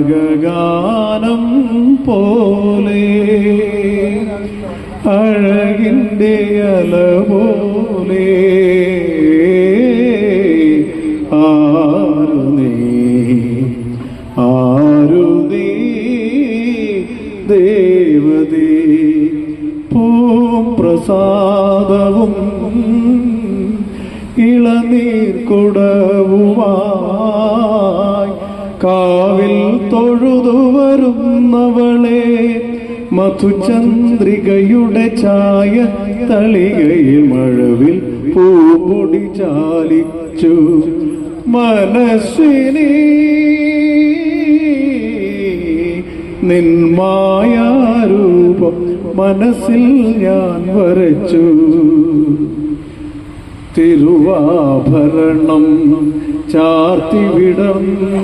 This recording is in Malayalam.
രാഗഗാനം പോലെ അഴകിൻ്റെ അല പോലെ ആരുതേ ദേവതേ പൂംപ്രസാദവും ഇളനീർക്കുടവുമായി കാവിൽ തൊഴുതു വരുന്നവളെ മധുചന്ദ്രികയുടെ ചായ തളികയിൽ മഴവിൽ പൂപൊടി ചാലിച്ചു മനസ്സിനെ നിന്മായാരൂപം മനസ്സിൽ ഞാൻ വരച്ചു തിരുവാഭരണം ചാർത്തി വിടർന്നു